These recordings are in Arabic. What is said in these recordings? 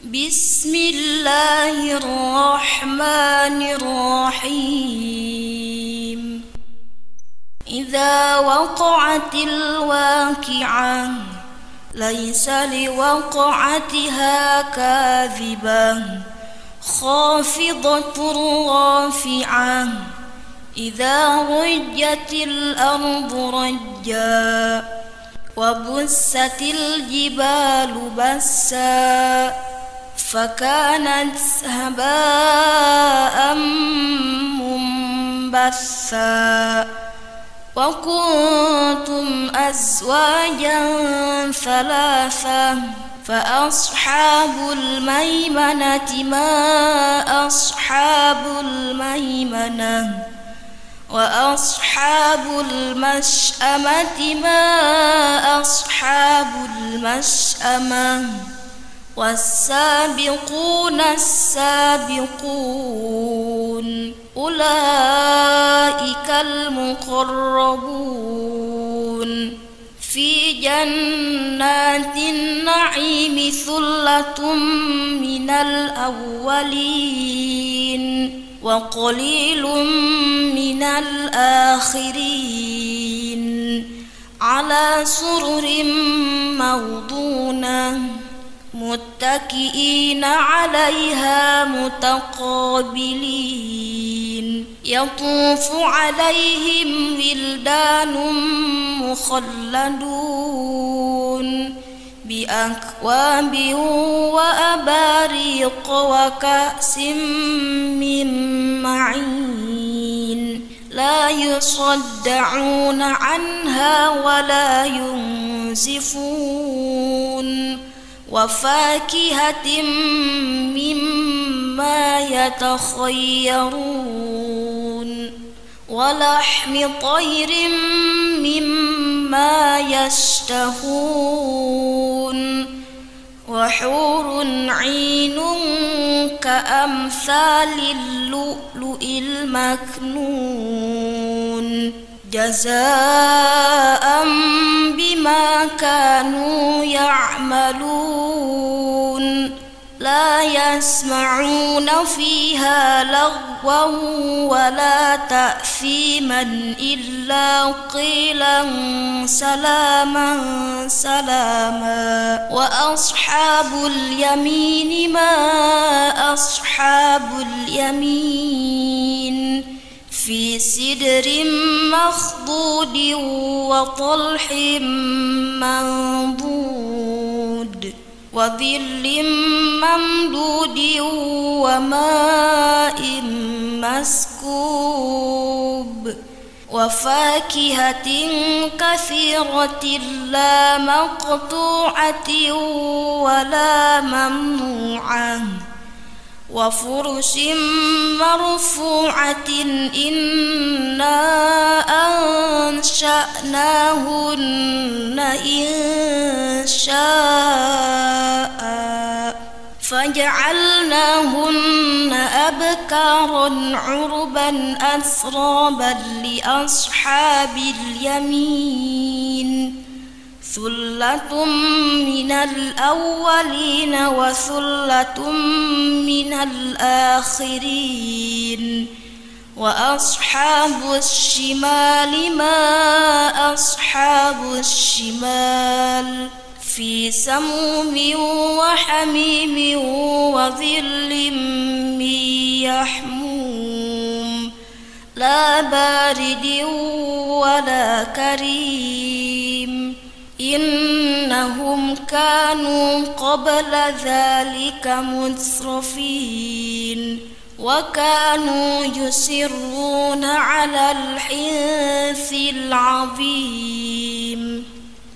بسم الله الرحمن الرحيم. إذا وقعت الواقعة ليس لوقعتها كاذبة خافضة رافعة إذا رجت الأرض رجا وبست الجبال بسا فكانت هباء منبثا وكنتم أزواجا ثلاثا فأصحاب الميمنة ما أصحاب الميمنة وأصحاب المشأمة ما أصحاب المشأمة والسابقون السابقون أولئك المقربون في جنات النعيم ثلة من الأولين وقليل من الآخرين على سرر موضونة متكئين عليها متقابلين يطوف عليهم ولدان مخلدون بأكواب وأباريق وكأس من معين لا يصدعون عنها ولا ينزفون وفاكهة مما يتخيرون ولحم طير مما يشتهون وحور عين كأمثال اللؤلؤ المكنون جزاء بما كانوا يعملون لا يسمعون فيها لغوا ولا تأثيما إلا قيلا سلاما سلاما وأصحاب اليمين ما أصحاب اليمين في سدر مخضود وطلح منضود وظل ممدود وماء مسكوب وفاكهة كثيرة لا مقطوعة ولا ممنوعة وفرش مرفوعة إنا أنشأناهن إنشاء فجعلناهن أبكارا عربا أترابا لأصحاب اليمين ثلة من الأولين وثلة من الآخرين وأصحاب الشمال ما أصحاب الشمال في سموم وحميم وظل من يحموم لا بارد ولا كريم إنهم كانوا قبل ذلك مترفين وكانوا يصرون على الحنث العظيم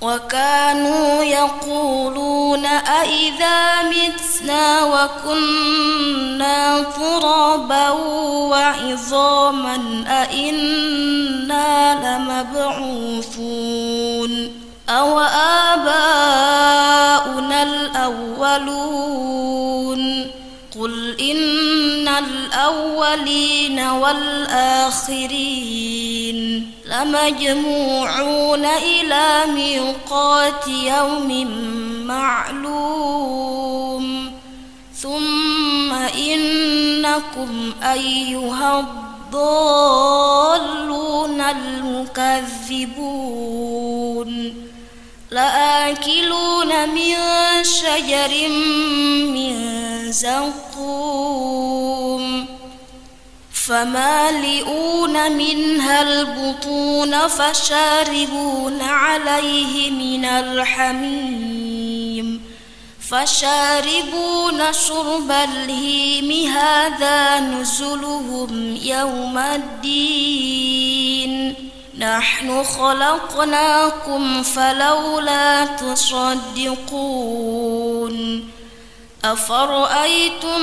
وكانوا يقولون أإذا متنا وكنا ترابا وعظاما أإنا لمبعوثون أو آباؤنا الأولون قل إن الأولين والآخرين لمجموعون إلى ميقات يوم معلوم بينكم أيها الضالون المكذبون لآكلون من شجر من زقوم فمالئون منها البطون فشاربون عليه من الحميم فشاربون شرب الهيم هذا نزلهم يوم الدين نحن خلقناكم فلولا تصدقون أفرأيتم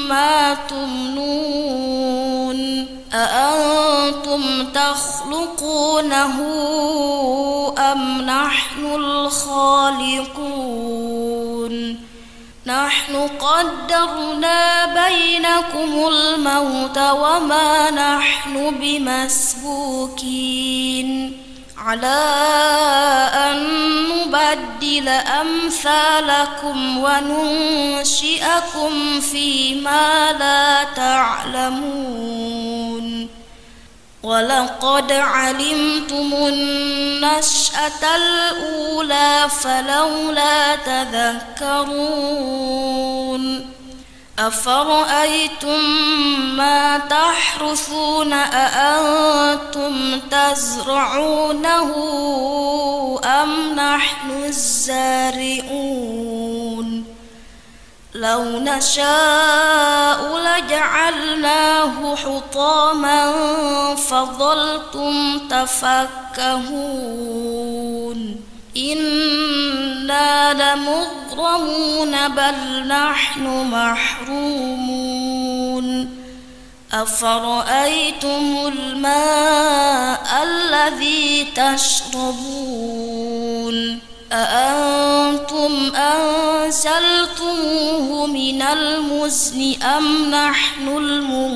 ما تمنون أأنتم تخلقونه أم نحن الخالقون نحن قدرنا بينكم الموت وما نحن بمسبوكين على أن نبدل أمثالكم وننشئكم فيما لا تعلمون ولقد علمتم النشأة الأولى فلولا تذكرون أفرأيتم ما تحرثون أأنتم تزرعونه أم نحن الزارعون لو نشاء لجعلناه حطاما فظلتم تفكهون إنا لمغرمون بل نحن محرومون أفرأيتم الماء الذي تشربون أأنتم أنزلتموه من المزن أم نحن المنزلون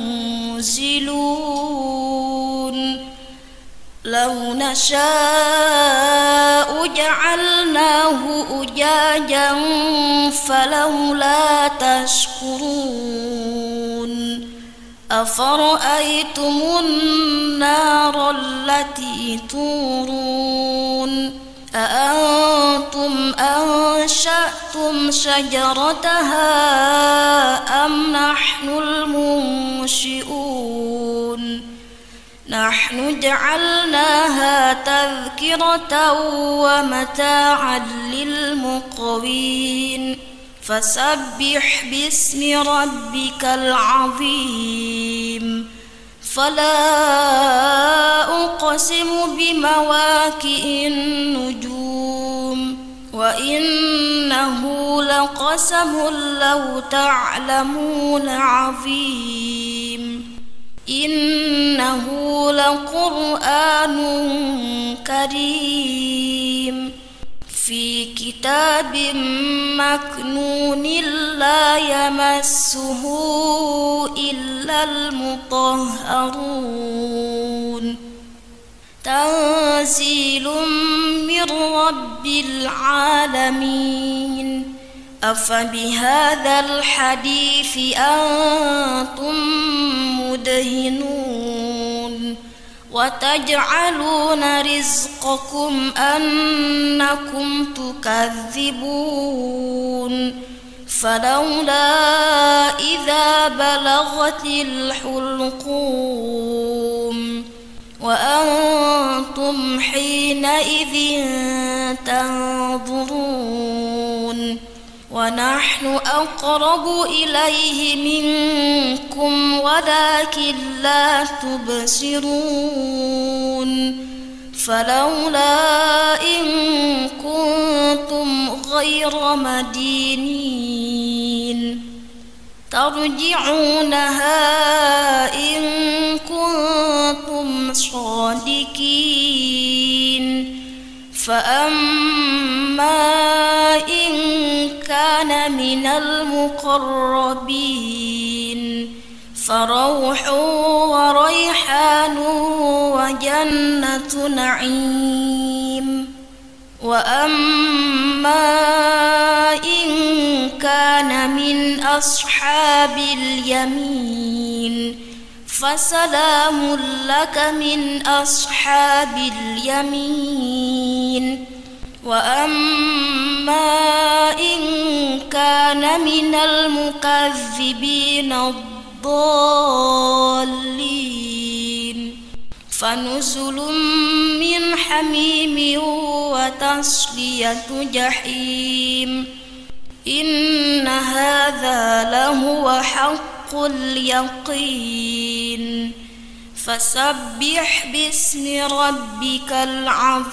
لو نشاء جعلناه أجاجا فلولا تشكرون أفرأيتم النار التي تورون أأنتم أنشأتم شجرتها أم نحن المنشئون نحن جعلناها تذكرة ومتاعا للمقوين فسبح باسم ربك العظيم فلا أقسم بمواقع النجوم وإنه لقسم لو تعلمون عظيم إنه لقرآن كريم في كتاب مكنون لا يمسه إلا المطهرون تنزيل من رب العالمين أفبهذا الحديث أنتم مدهنون وتجعلون رزقكم أنكم تكذبون فلولا إذا بلغت الحلقوم وأنتم حينئذ تنظرون ونحن أقرب إليه منكم ولكن لا تبصرون فلولا إن كنتم غير مدينين ترجعونها إن كنتم صادقين فأما إن كان من المقربين فروح وريحان وجنة نعيم وأما إن كان من أصحاب اليمين فسلام لك من أصحاب اليمين. وأما إن كان من المكذبين الضالين فنزل من حميم وتصلية جحيم. إن هذا لهو حق اليقين. فسبح باسم ربك العظيم.